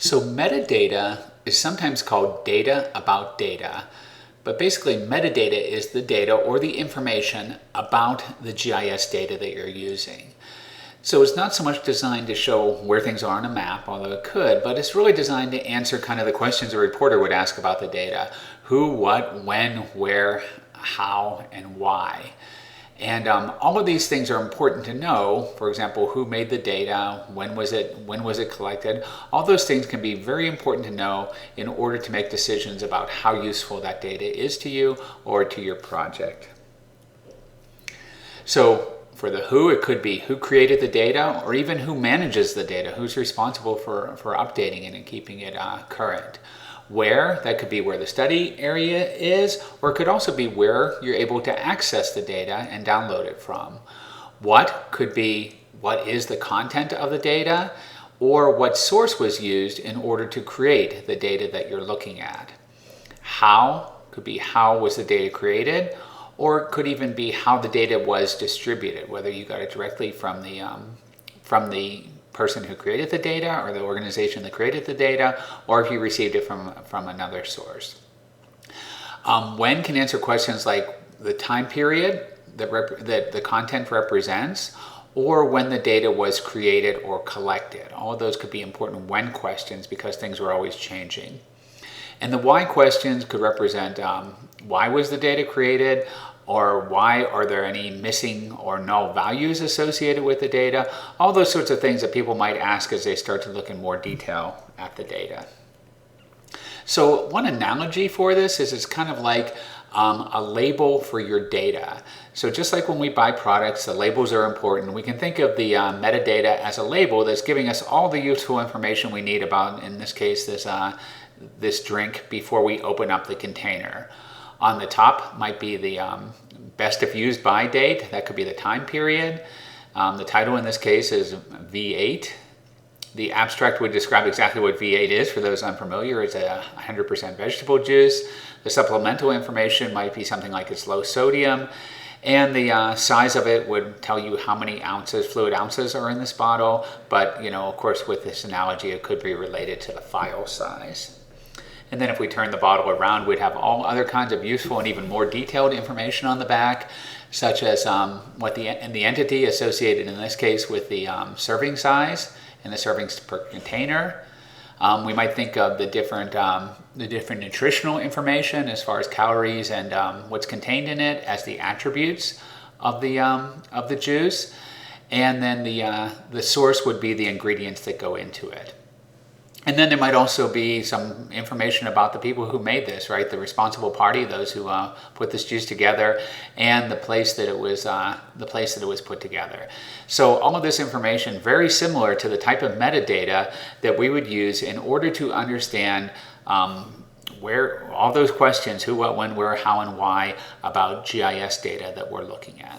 So metadata is sometimes called data about data, but basically metadata is the data or the information about the GIS data that you're using. So it's not so much designed to show where things are on a map, although it could, but it's really designed to answer kind of the questions a reporter would ask about the data. Who, what, when, where, how, and why. And all of these things are important to know. For example, who made the data, when was it collected? All those things can be very important to know in order to make decisions about how useful that data is to you or to your project. So for the who, it could be who created the data or even who manages the data, who's responsible for updating it and keeping it current. Where, that could be where the study area is, or it could also be where you're able to access the data and download it from. What could be what is the content of the data, or what source was used in order to create the data that you're looking at. How could be how was the data created, or it could even be how the data was distributed, whether you got it directly from the person who created the data or the organization that created the data, or if you received it from another source. When can answer questions like the time period that the content represents, or when the data was created or collected. All of those could be important when questions because things are always changing. And the why questions could represent why was the data created, or why are there any missing or null values associated with the data? All those sorts of things that people might ask as they start to look in more detail at the data. So one analogy for this is it's kind of like a label for your data. So just like when we buy products, the labels are important. We can think of the metadata as a label that's giving us all the useful information we need about, in this case, this drink before we open up the container. On the top might be the best if used by date. That could be the time period. The title in this case is V8. The abstract would describe exactly what V8 is for those unfamiliar. It's a 100% vegetable juice. The supplemental information might be something like it's low sodium. And the size of it would tell you how many fluid ounces are in this bottle. But, of course, with this analogy, it could be related to the file size. And then if we turn the bottle around, we'd have all other kinds of useful and even more detailed information on the back, such as what the entity associated in this case with the serving size and the servings per container. We might think of the different nutritional information as far as calories and what's contained in it as the attributes of the juice. And then the source would be the ingredients that go into it. And then there might also be some information about the people who made this, right? The responsible party, those who put this juice together, and the place that it was put together. So all of this information very similar to the type of metadata that we would use in order to understand where all those questions, who, what, when, where, how, and why about GIS data that we're looking at.